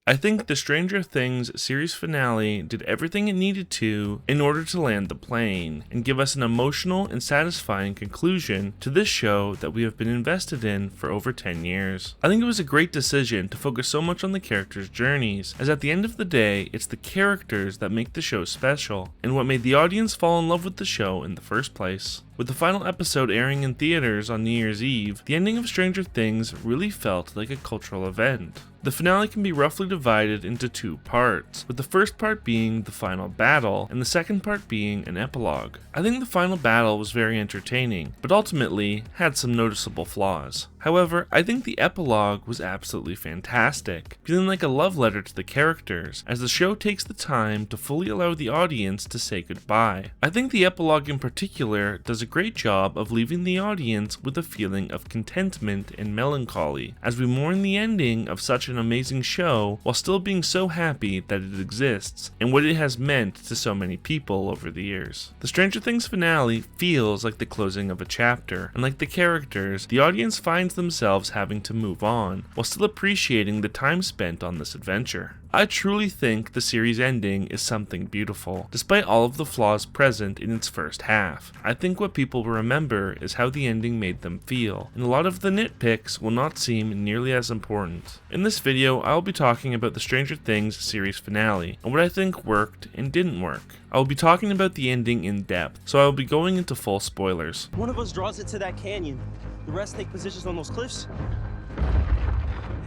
I think the Stranger Things series finale did everything it needed to in order to land the plane and give us an emotional and satisfying conclusion to this show that we have been invested in for over 10 years. I think it was a great decision to focus so much on the characters' journeys, as at the end of the day, it's the characters that make the show special, and what made the audience fall in love with the show in the first place. With the final episode airing in theaters on New Year's Eve, the ending of Stranger Things really felt like a cultural event. The finale can be roughly divided into two parts, with the first part being the final battle, and the second part being an epilogue. I think the final battle was very entertaining, but ultimately had some noticeable flaws. However, I think the epilogue was absolutely fantastic, feeling like a love letter to the characters, as the show takes the time to fully allow the audience to say goodbye. I think the epilogue in particular does a great job of leaving the audience with a feeling of contentment and melancholy, as we mourn the ending of such an amazing show while still being so happy that it exists and what it has meant to so many people over the years. The Stranger Things finale feels like the closing of a chapter, and like the characters, the audience finds themselves having to move on while still appreciating the time spent on this adventure. I truly think the series ending is something beautiful, despite all of the flaws present in its first half. I think what people will remember is how the ending made them feel, and a lot of the nitpicks will not seem nearly as important. In this video, I will be talking about the Stranger Things series finale, and what I think worked and didn't work. I will be talking about the ending in depth, so I will be going into full spoilers. One of us draws it to that canyon. The rest take positions on those cliffs.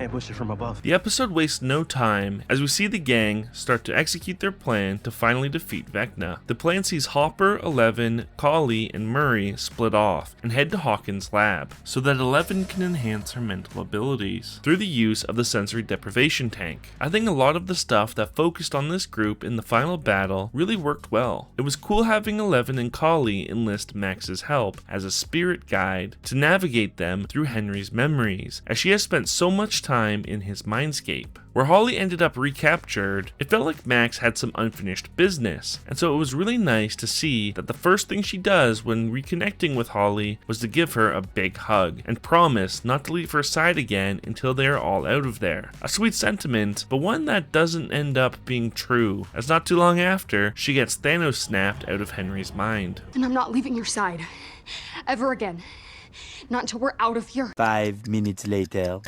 Ambush it from above. The episode wastes no time as we see the gang start to execute their plan to finally defeat Vecna. The plan sees Hopper, Eleven, Collie, and Murray split off and head to Hawkins' lab so that Eleven can enhance her mental abilities through the use of the sensory deprivation tank. I think a lot of the stuff that focused on this group in the final battle really worked well. It was cool having Eleven and Collie enlist Max's help as a spirit guide to navigate them through Henry's memories, as she has spent so much time in his mindscape. Where Holly ended up recaptured, it felt like Max had some unfinished business, and so it was really nice to see that the first thing she does when reconnecting with Holly was to give her a big hug and promise not to leave her side again until they are all out of there. A sweet sentiment, but one that doesn't end up being true, as not too long after, she gets Thanos snapped out of Henry's mind. And I'm not leaving your side. Ever again. Not until we're out of here. 5 minutes later.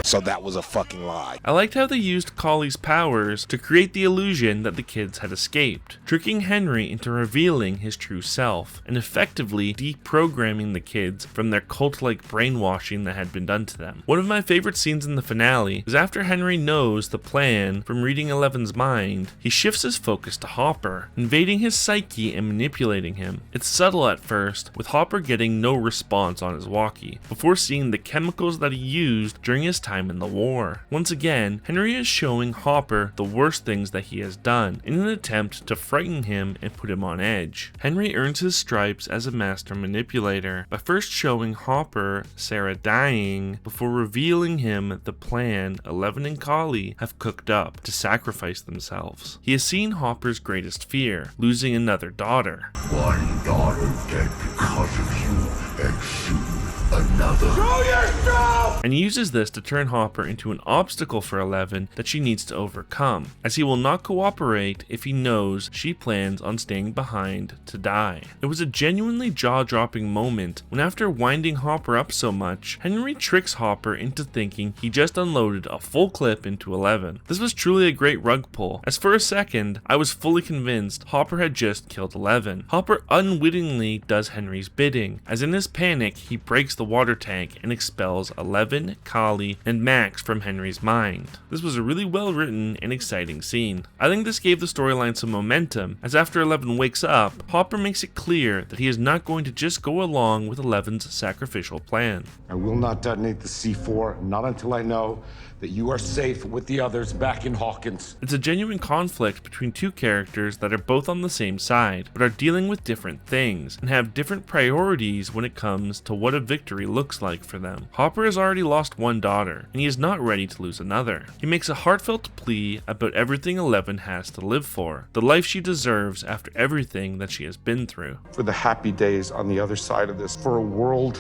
So that was a fucking lie. I liked how they used Collie's powers to create the illusion that the kids had escaped, tricking Henry into revealing his true self, and effectively deprogramming the kids from their cult-like brainwashing that had been done to them. One of my favorite scenes in the finale is after Henry knows the plan from reading Eleven's mind, he shifts his focus to Hopper, invading his psyche and manipulating him. It's subtle at first, with Hopper getting no response on his walkie, before seeing the chemicals that he used during his time in the war. Once again, Henry is showing Hopper the worst things that he has done in an attempt to frighten him and put him on edge. Henry earns his stripes as a master manipulator by first showing Hopper Sarah dying before revealing him the plan Eleven and Collie have cooked up to sacrifice themselves. He has seen Hopper's greatest fear, losing another daughter. One daughter's dead because of you, and soon another. Show yourself! And he uses this to turn Hopper into an obstacle for Eleven that she needs to overcome, as he will not cooperate if he knows she plans on staying behind to die. It was a genuinely jaw-dropping moment when, after winding Hopper up so much, Henry tricks Hopper into thinking he just unloaded a full clip into Eleven. This was truly a great rug pull, as for a second, I was fully convinced Hopper had just killed Eleven. Hopper unwittingly does Henry's bidding, as in his panic he breaks the water tank and expels Eleven, Collie, and Max from Henry's mind. This was a really well written and exciting scene. I think this gave the storyline some momentum, as after Eleven wakes up, Hopper makes it clear that he is not going to just go along with Eleven's sacrificial plan. I will not detonate the C4, not until I know that you are safe with the others back in Hawkins. It's a genuine conflict between two characters that are both on the same side, but are dealing with different things, and have different priorities when it comes to what a victory looks like for them. Hopper has already lost one daughter, and he is not ready to lose another. He makes a heartfelt plea about everything Eleven has to live for, the life she deserves after everything that she has been through. For the happy days on the other side of this, for a world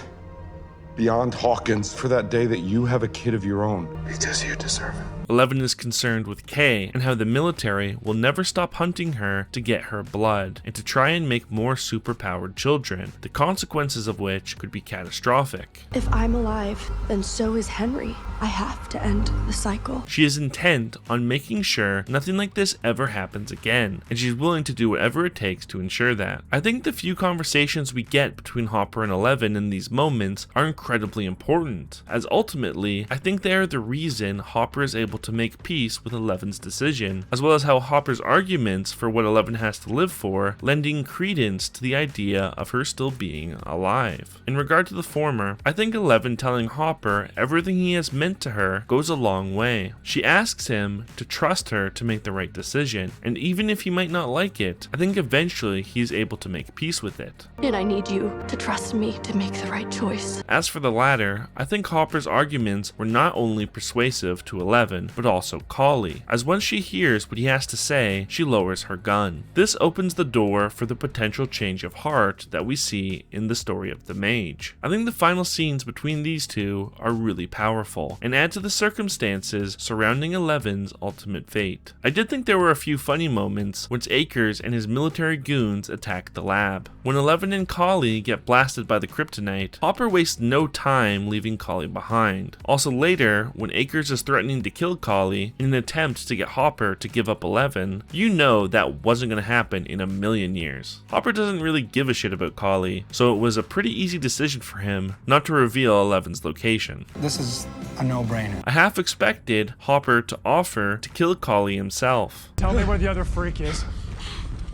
beyond Hawkins, for that day that you have a kid of your own. Because you deserve it. Eleven is concerned with Kay and how the military will never stop hunting her to get her blood and to try and make more superpowered children, the consequences of which could be catastrophic. If I'm alive, then so is Henry. I have to end the cycle. She is intent on making sure nothing like this ever happens again, and she's willing to do whatever it takes to ensure that. I think the few conversations we get between Hopper and Eleven in these moments are incredibly important, as ultimately, I think they are the reason Hopper is able to make peace with Eleven's decision, as well as how Hopper's arguments for what Eleven has to live for, lending credence to the idea of her still being alive. In regard to the former, I think Eleven telling Hopper everything he has meant to her goes a long way. She asks him to trust her to make the right decision, and even if he might not like it, I think eventually he is able to make peace with it. And I need you to trust me to make the right choice. As for the latter, I think Hopper's arguments were not only persuasive to Eleven, but also Kali, as once she hears what he has to say, she lowers her gun. This opens the door for the potential change of heart that we see in the story of the mage. I think the final scenes between these two are really powerful, and add to the circumstances surrounding Eleven's ultimate fate. I did think there were a few funny moments once Akers and his military goons attack the lab. When Eleven and Kali get blasted by the kryptonite, Hopper wastes no time leaving Kali behind. Also later, when Akers is threatening to kill Kali in an attempt to get Hopper to give up Eleven, you know that wasn't going to happen in a million years. Hopper doesn't really give a shit about Kali, so it was a pretty easy decision for him not to reveal Eleven's location. This is a no-brainer. I half expected Hopper to offer to kill Kali himself. Tell me where the other freak is.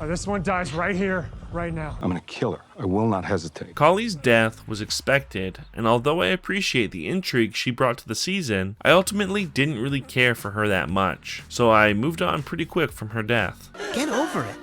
This one dies right here, right now. I'm gonna kill her. I will not hesitate. Kali's death was expected, and although I appreciate the intrigue she brought to the season, I ultimately didn't really care for her that much, so I moved on pretty quick from her death. Get over it.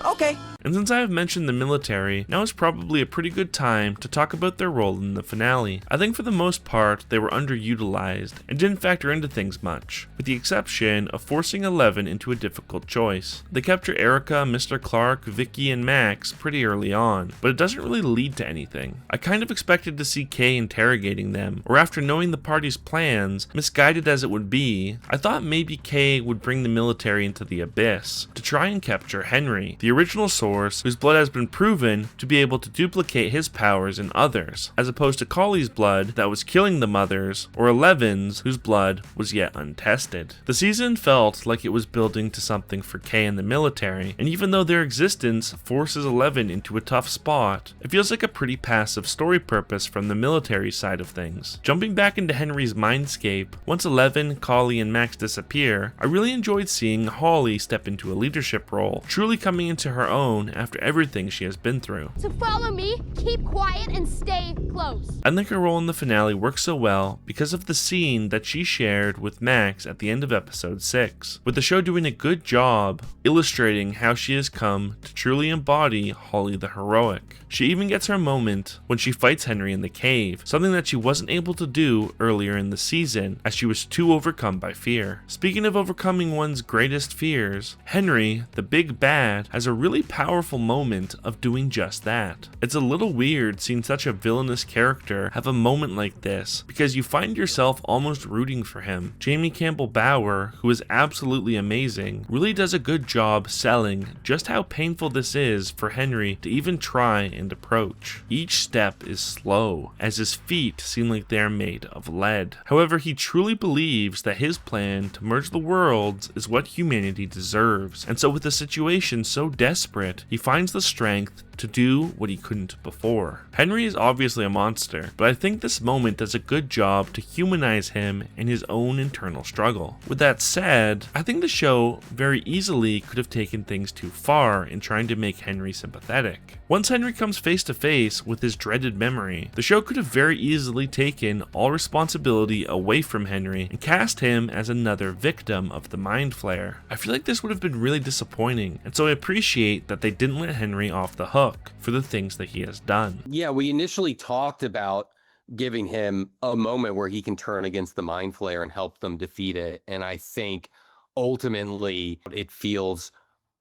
Okay. And since I have mentioned the military, now is probably a pretty good time to talk about their role in the finale. I think for the most part, they were underutilized and didn't factor into things much, with the exception of forcing Eleven into a difficult choice. They capture Erica, Mr. Clark, Vicky, and Max pretty early on, but it doesn't really lead to anything. I kind of expected to see Kay interrogating them, or after knowing the party's plans, misguided as it would be, I thought maybe Kay would bring the military into the abyss to try and capture Henry, the original source whose blood has been proven to be able to duplicate his powers in others, as opposed to Kali's blood that was killing the mothers, or Eleven's whose blood was yet untested. The season felt like it was building to something for Kay and the military, and even though their existence forces Eleven into a tough spot, it feels like a pretty passive story purpose from the military side of things. Jumping back into Henry's mindscape, once Eleven, Kali, and Max disappear, I really enjoyed seeing Holly step into a leadership role, truly coming into her own after everything she has been through. So follow me, keep quiet, and stay close. I think her role in the finale works so well because of the scene that she shared with Max at the end of episode 6, with the show doing a good job illustrating how she has come to truly embody Holly the heroic. She even gets her moment when she fights Henry in the cave, something that she wasn't able to do earlier in the season as she was too overcome by fear. Speaking of overcoming one's greatest fears, Henry, the big bad, has a really powerful moment of doing just that. It's a little weird seeing such a villainous character have a moment like this because you find yourself almost rooting for him. Jamie Campbell Bower, who is absolutely amazing, really does a good job selling just how painful this is for Henry to even try and approach. Each step is slow, as his feet seem like they are made of lead. However, he truly believes that his plan to merge the worlds is what humanity deserves, and so with a situation so desperate, he finds the strength to do what he couldn't before. Henry is obviously a monster, but I think this moment does a good job to humanize him and his own internal struggle. With that said, I think the show very easily could have taken things too far in trying to make Henry sympathetic. Once Henry comes face to face with his dreaded memory, the show could have very easily taken all responsibility away from Henry and cast him as another victim of the Mind Flayer. I feel like this would have been really disappointing, and so I appreciate that they didn't let Henry off the hook for the things that he has done. Yeah, we initially talked about giving him a moment where he can turn against the Mind Flayer and help them defeat it. And I think ultimately it feels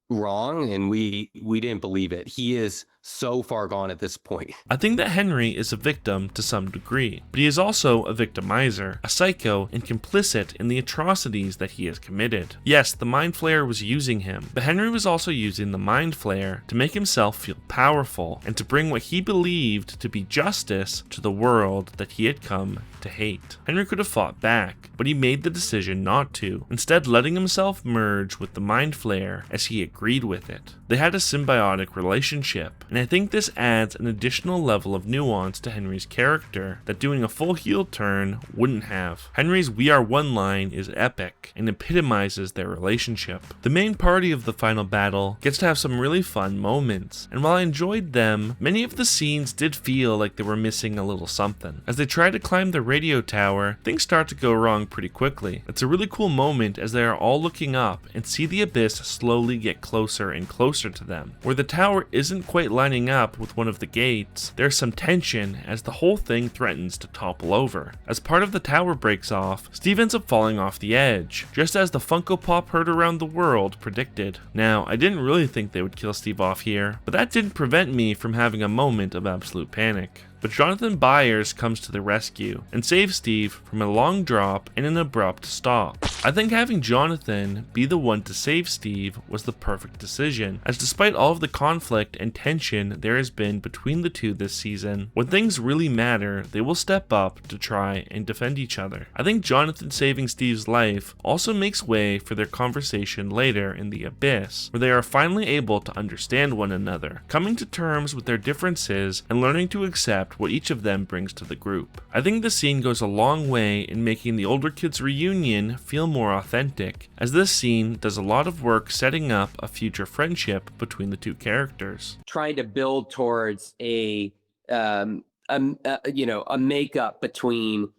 wrong and we didn't believe it. He is so far gone at this point. I think that Henry is a victim to some degree, but he is also a victimizer, a psycho, and complicit in the atrocities that he has committed. Yes, the Mind Flayer was using him, but Henry was also using the Mind Flayer to make himself feel powerful and to bring what he believed to be justice to the world that he had come to hate. Henry could have fought back, but he made the decision not to, instead letting himself merge with the Mind Flayer as he agreed with it. They had a symbiotic relationship, and I think this adds an additional level of nuance to Henry's character that doing a full heel turn wouldn't have. Henry's "We Are One" line is epic and epitomizes their relationship. The main party of the final battle gets to have some really fun moments, and while I enjoyed them, many of the scenes did feel like they were missing a little something. As they try to climb the radio tower, things start to go wrong pretty quickly. It's a really cool moment as they are all looking up and see the abyss slowly get closer and closer to them. Where the tower isn't quite lining up with one of the gates, there's some tension as the whole thing threatens to topple over. As part of the tower breaks off, Steve ends up falling off the edge, just as the Funko Pop heard around the world predicted. Now, I didn't really think they would kill Steve off here, but that didn't prevent me from having a moment of absolute panic. But Jonathan Byers comes to the rescue and saves Steve from a long drop and an abrupt stop. I think having Jonathan be the one to save Steve was the perfect decision, as despite all of the conflict and tension there has been between the two this season, when things really matter, they will step up to try and defend each other. I think Jonathan saving Steve's life also makes way for their conversation later in the Abyss, where they are finally able to understand one another, coming to terms with their differences and learning to accept what each of them brings to the group. I think the scene goes a long way in making the older kids' reunion feel more authentic, as this scene does a lot of work setting up a future friendship between the two characters. Trying to build towards a makeup between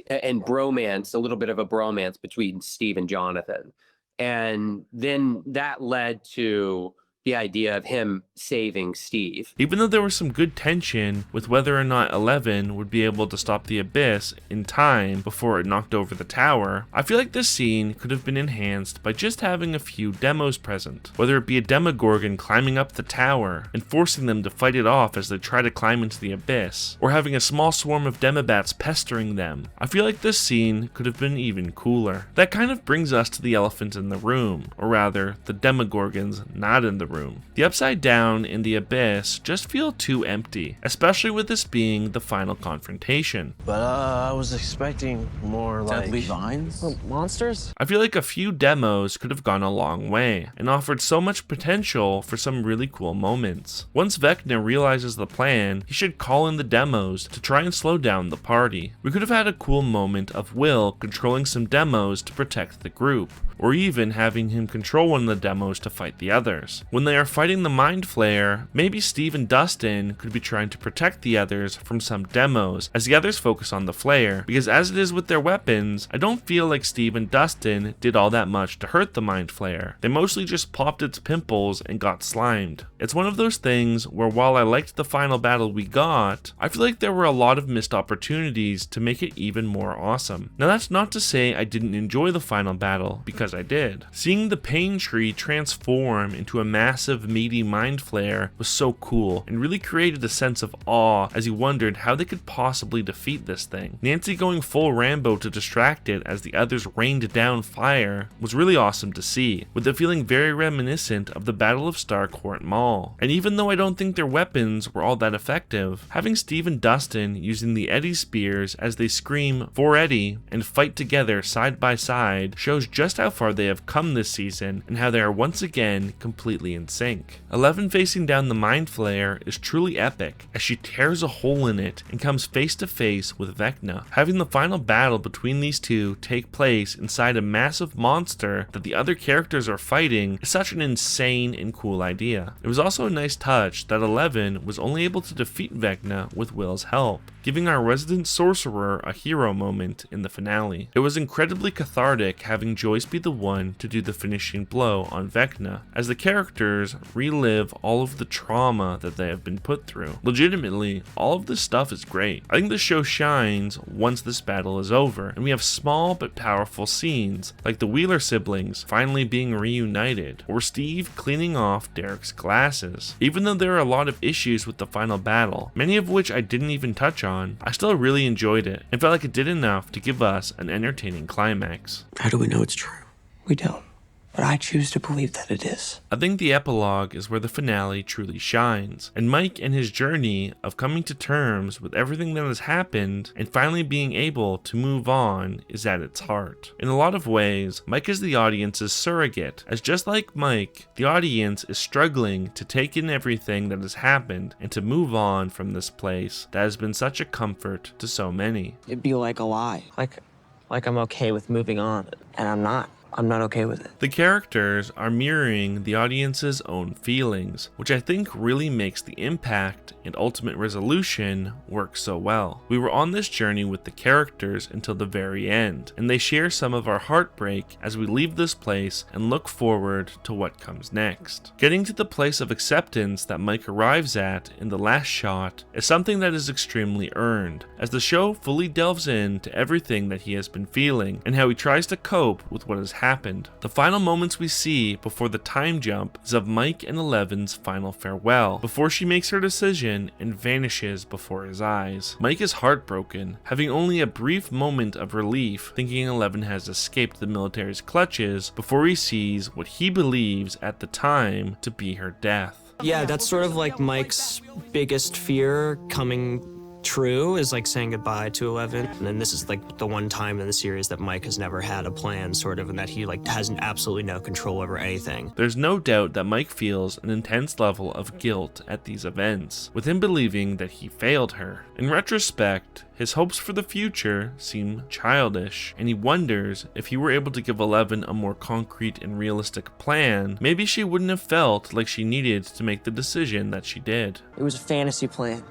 and bromance, a little bit of a bromance between Steve and Jonathan, and then that led to the idea of him saving Steve. Even though there was some good tension with whether or not 11 would be able to stop the Abyss in time before it knocked over the tower, I feel like this scene could have been enhanced by just having a few demos present. Whether it be a Demogorgon climbing up the tower and forcing them to fight it off as they try to climb into the Abyss, or having a small swarm of Demobats pestering them. I feel like this scene could have been even cooler. That kind of brings us to the elephant in the room, or rather, the Demogorgons not in the room. The Upside Down and the Abyss just feel too empty, especially with this being the final confrontation. But I was expecting more like vines? monsters? I feel like a few demos could have gone a long way and offered so much potential for some really cool moments. Once Vecna realizes the plan, he should call in the demos to try and slow down the party. We could have had a cool moment of Will controlling some demos to protect the group, or even having him control one of the demos to fight the others. When they are fighting the Mind Flayer, maybe Steve and Dustin could be trying to protect the others from some demos as the others focus on the Flayer, because as it is with their weapons, I don't feel like Steve and Dustin did all that much to hurt the Mind Flayer. They mostly just popped its pimples and got slimed. It's one of those things where while I liked the final battle we got, I feel like there were a lot of missed opportunities to make it even more awesome. Now that's not to say I didn't enjoy the final battle, because I did. Seeing the pain tree transform into a massive meaty Mind Flayer was so cool and really created a sense of awe as you wondered how they could possibly defeat this thing. Nancy going full Rambo to distract it as the others rained down fire was really awesome to see, with it feeling very reminiscent of the Battle of Starcourt Mall. And even though I don't think their weapons were all that effective, having Steve and Dustin using the Eddie spears as they scream "For Eddie" and fight together side by side shows just how far they have come this season and how they are once again completely in sync. 11 facing down the Mind Flayer is truly epic as she tears a hole in it and comes face to face with Vecna. Having the final battle between these two take place inside a massive monster that the other characters are fighting is such an insane and cool idea. It was also a nice touch that 11 was only able to defeat Vecna with Will's help. giving our resident sorcerer a hero moment in the finale. It was incredibly cathartic having Joyce be the one to do the finishing blow on Vecna, as the characters relive all of the trauma that they have been put through. Legitimately, all of this stuff is great. I think the show shines once this battle is over, and we have small but powerful scenes, like the Wheeler siblings finally being reunited, or Steve cleaning off Derek's glasses. Even though there are a lot of issues with the final battle, many of which I didn't even touch on, I still really enjoyed it, and felt like it did enough to give us an entertaining climax. How do we know it's true? We don't. But I choose to believe that it is. I think the epilogue is where the finale truly shines, and Mike and his journey of coming to terms with everything that has happened and finally being able to move on is at its heart. In a lot of ways, Mike is the audience's surrogate, as just like Mike, the audience is struggling to take in everything that has happened and to move on from this place that has been such a comfort to so many. It'd be like a lie. Like I'm okay with moving on, and I'm not. I'm not okay with it. The characters are mirroring the audience's own feelings, which I think really makes the impact and ultimate resolution work so well. We were on this journey with the characters until the very end, and they share some of our heartbreak as we leave this place and look forward to what comes next. Getting to the place of acceptance that Mike arrives at in the last shot is something that is extremely earned, as the show fully delves into everything that he has been feeling and how he tries to cope with what has happened. The final moments we see before the time jump is of Mike and Eleven's final farewell, before she makes her decision and vanishes before his eyes. Mike is heartbroken, having only a brief moment of relief, thinking Eleven has escaped the military's clutches before he sees what he believes at the time to be her death. Yeah, that's sort of like Mike's biggest fear coming true, is like saying goodbye to 11. And then this is like the one time in the series that Mike has never had a plan, sort of, and that he like has absolutely no control over anything. There's no doubt that Mike feels an intense level of guilt at these events, with him believing that he failed her. In retrospect, his hopes for the future seem childish, and he wonders if he were able to give 11 a more concrete and realistic plan, maybe she wouldn't have felt like she needed to make the decision that she did. It was a fantasy plan.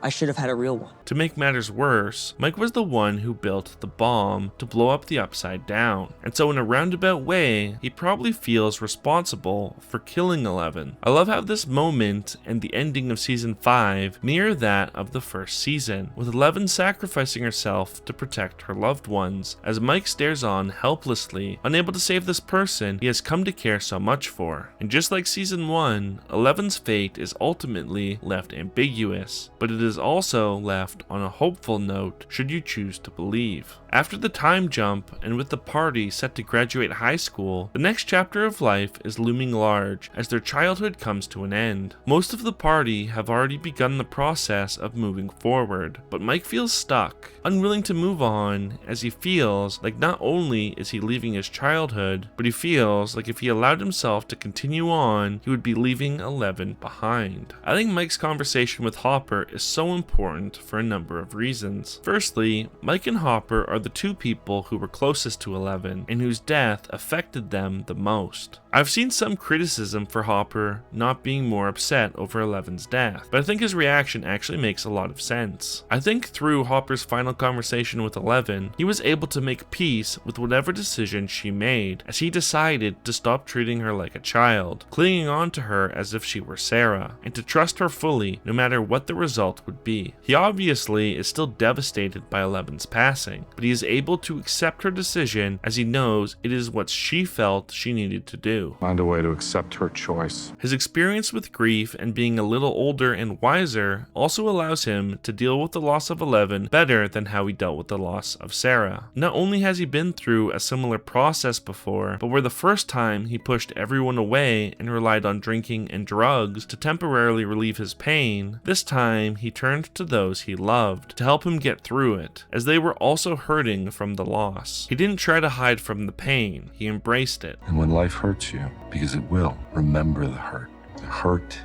I should have had a real one. To make matters worse, Mike was the one who built the bomb to blow up the Upside Down, and so in a roundabout way, he probably feels responsible for killing 11. I love how this moment and the ending of season 5 mirror that of the first season, with 11 sacrificing herself to protect her loved ones, as Mike stares on helplessly, unable to save this person he has come to care so much for. And just like season 1, 11's fate is ultimately left ambiguous, but it is also left on a hopeful note should you choose to believe. After the time jump, and with the party set to graduate high school, the next chapter of life is looming large as their childhood comes to an end. Most of the party have already begun the process of moving forward, but Mike feels stuck, unwilling to move on, as he feels like not only is he leaving his childhood, but he feels like if he allowed himself to continue on, he would be leaving 11 behind. I think Mike's conversation with Hopper is so important for a number of reasons. Firstly, Mike and Hopper are the two people who were closest to 11 and whose death affected them the most. I've seen some criticism for Hopper not being more upset over 11's death, but I think his reaction actually makes a lot of sense. I think through Hopper's final conversation with 11, he was able to make peace with whatever decision she made, as he decided to stop treating her like a child, clinging on to her as if she were Sarah, and to trust her fully no matter what the result would be. He obviously is still devastated by 11's passing, but he is able to accept her decision as he knows it is what she felt she needed to do. Find a way to accept her choice. His experience with grief and being a little older and wiser also allows him to deal with the loss of 11 better than how he dealt with the loss of Sarah. Not only has he been through a similar process before, but where the first time he pushed everyone away and relied on drinking and drugs to temporarily relieve his pain, this time he turned to those he loved to help him get through it, as they were also hurting from the loss. He didn't try to hide from the pain, he embraced it. And when life hurts you, because it will, remember the hurt. The hurt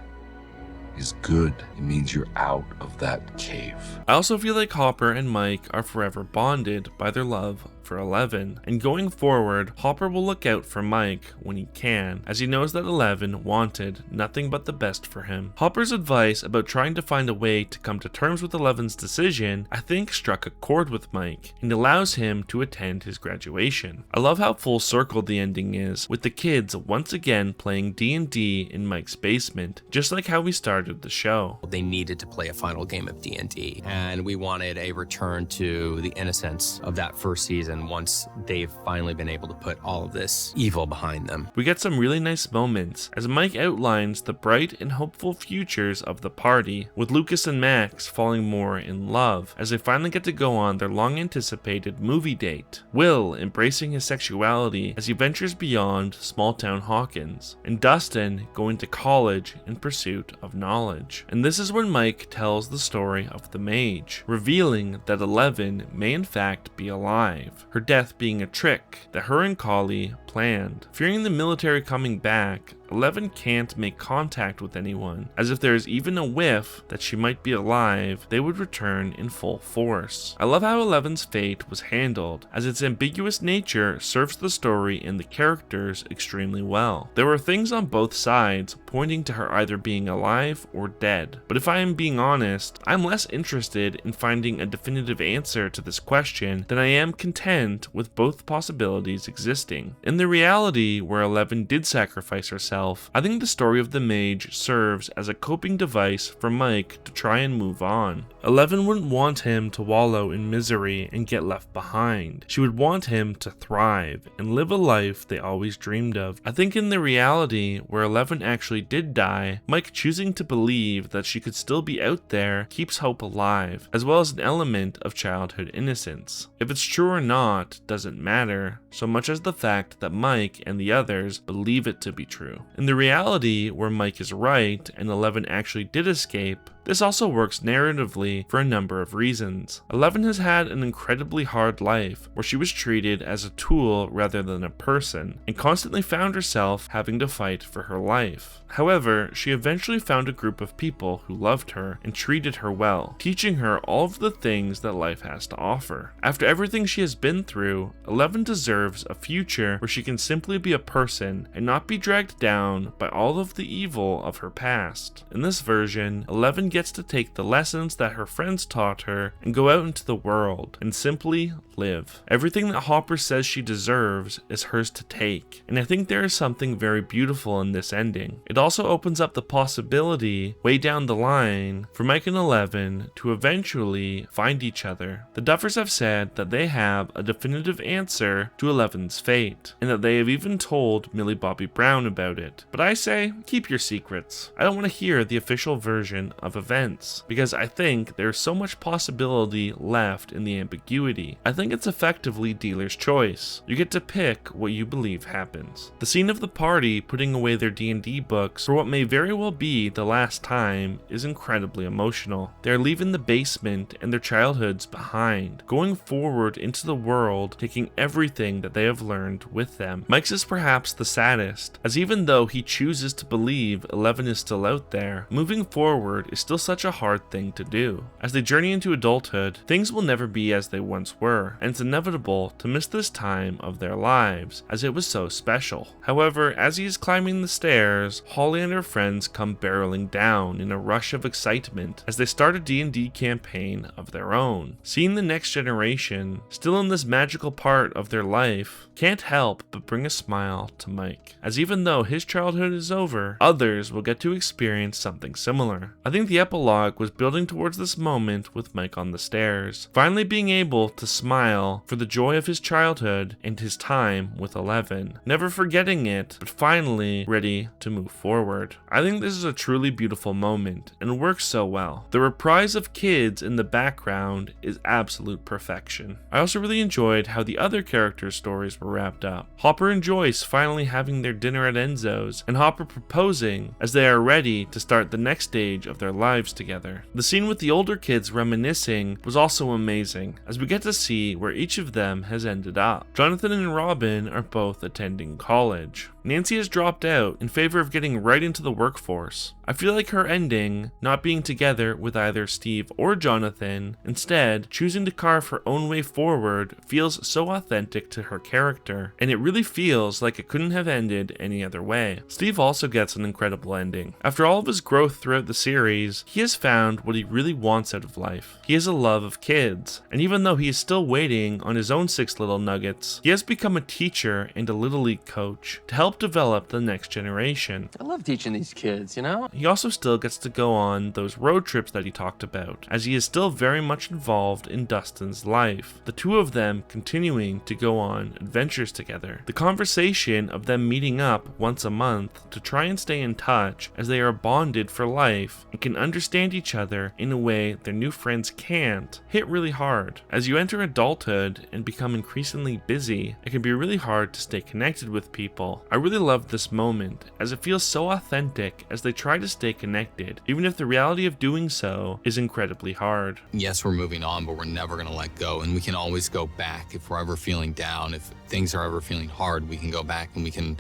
is good. It means you're out of that cave. I also feel like Hopper and Mike are forever bonded by their love for 11. And going forward, Hopper will look out for Mike when he can, as he knows that 11 wanted nothing but the best for him. Hopper's advice about trying to find a way to come to terms with 11's decision, I think, struck a chord with Mike, and allows him to attend his graduation. I love how full circle the ending is, with the kids once again playing D&D in Mike's basement, just like how we started the show. They needed to play a final game of D&D, and we wanted a return to the innocence of that first season once they've finally been able to put all of this evil behind them. We get some really nice moments as Mike outlines the bright and hopeful futures of the party, with Lucas and Max falling more in love as they finally get to go on their long-anticipated movie date. Will embracing his sexuality as he ventures beyond small-town Hawkins, and Dustin going to college in pursuit of knowledge. And this is when Mike tells the story of the mage, revealing that 11 may in fact be alive, her death being a trick that her and Kali planned. Fearing the military coming back, 11 can't make contact with anyone, as if there is even a whiff that she might be alive, they would return in full force. I love how 11's fate was handled, as its ambiguous nature serves the story and the characters extremely well. There were things on both sides pointing to her either being alive or dead, but if I am being honest, I'm less interested in finding a definitive answer to this question than I am content with both possibilities existing. In the reality where 11 did sacrifice herself, I think the story of the mage serves as a coping device for Mike to try and move on. 11 wouldn't want him to wallow in misery and get left behind. She would want him to thrive and live a life they always dreamed of. I think in the reality where 11 actually did die, Mike choosing to believe that she could still be out there keeps hope alive, as well as an element of childhood innocence. If it's true or not doesn't matter, so much as the fact that Mike and the others believe it to be true. In the reality where Mike is right and 11 actually did escape, this also works narratively for a number of reasons. 11 has had an incredibly hard life where she was treated as a tool rather than a person, and constantly found herself having to fight for her life. However, she eventually found a group of people who loved her and treated her well, teaching her all of the things that life has to offer. After everything she has been through, 11 deserves a future where she can simply be a person and not be dragged down by all of the evil of her past. In this version, 11 gets to take the lessons that her friends taught her and go out into the world and simply live. Everything that Hopper says she deserves is hers to take, and I think there is something very beautiful in this ending. It also opens up the possibility, way down the line, for Mike and 11 to eventually find each other. The Duffers have said that they have a definitive answer to 11's fate, and that they have even told Millie Bobby Brown about it. But I say, keep your secrets. I don't want to hear the official version of events, because I think there's so much possibility left in the ambiguity. I think it's effectively dealer's choice. You get to pick what you believe happens. The scene of the party putting away their D&D books for what may very well be the last time is incredibly emotional. They're leaving the basement and their childhoods behind, going forward into the world, taking everything that they have learned with them. Mike's is perhaps the saddest, as even though he chooses to believe 11 is still out there, moving forward is still such a hard thing to do. As they journey into adulthood, things will never be as they once were, and it's inevitable to miss this time of their lives, as it was so special. However, as he is climbing the stairs, Holly and her friends come barreling down in a rush of excitement as they start a D&D campaign of their own. Seeing the next generation, still in this magical part of their life, can't help but bring a smile to Mike, as even though his childhood is over, others will get to experience something similar. I think the epilogue was building towards this moment with Mike on the stairs, finally being able to smile for the joy of his childhood and his time with 11, never forgetting it, but finally ready to move forward. I think this is a truly beautiful moment and works so well. The reprise of kids in the background is absolute perfection. I also really enjoyed how the other characters' stories were wrapped up. Hopper and Joyce finally having their dinner at Enzo's, and Hopper proposing as they are ready to start the next stage of their lives together. The scene with the older kids reminiscing was also amazing, as we get to see where each of them has ended up. Jonathan and Robin are both attending college. Nancy has dropped out in favor of getting right into the workforce. I feel like her ending, not being together with either Steve or Jonathan, instead choosing to carve her own way forward, feels so authentic to her character, and it really feels like it couldn't have ended any other way. Steve also gets an incredible ending. After all of his growth throughout the series, he has found what he really wants out of life. He has a love of kids, and even though he is still waiting on his own 6 little nuggets, he has become a teacher and a Little League coach to help develop the next generation. I love teaching these kids, you know? He also still gets to go on those road trips that he talked about, as he is still very much involved in Dustin's life, the two of them continuing to go on adventures together. The conversation of them meeting up once a month to try and stay in touch, as they are bonded for life and can understand each other in a way their new friends can't, hit really hard. As you enter adulthood and become increasingly busy, it can be really hard to stay connected with people. I really love this moment, as it feels so authentic as they try to stay connected, even if the reality of doing so is incredibly hard. Yes, we're moving on, but we're never going to let go, and we can always go back if we're ever feeling down. If things are ever feeling hard, we can go back and we can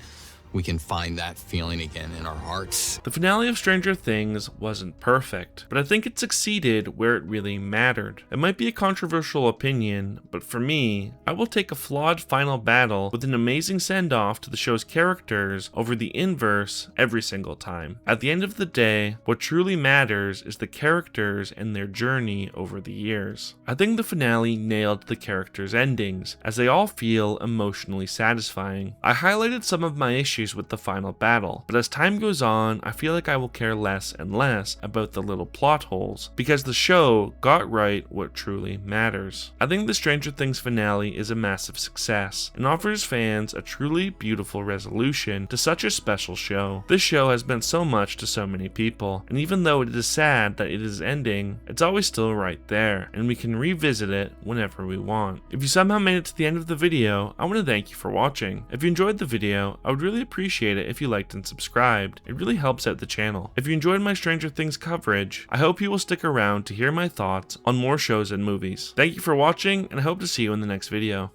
find that feeling again in our hearts. The finale of Stranger Things wasn't perfect, but I think it succeeded where it really mattered. It might be a controversial opinion, but for me, I will take a flawed final battle with an amazing send-off to the show's characters over the inverse every single time. At the end of the day, what truly matters is the characters and their journey over the years. I think the finale nailed the characters' endings, as they all feel emotionally satisfying. I highlighted some of my issues with the final battle, but as time goes on, I feel like I will care less and less about the little plot holes, because the show got right what truly matters. I think the Stranger Things finale is a massive success, and offers fans a truly beautiful resolution to such a special show. This show has meant so much to so many people, and even though it is sad that it is ending, it's always still right there, and we can revisit it whenever we want. If you somehow made it to the end of the video, I want to thank you for watching. If you enjoyed the video, I would really appreciate it if you liked and subscribed. It really helps out the channel. If you enjoyed my Stranger Things coverage, I hope you will stick around to hear my thoughts on more shows and movies. Thank you for watching, and I hope to see you in the next video.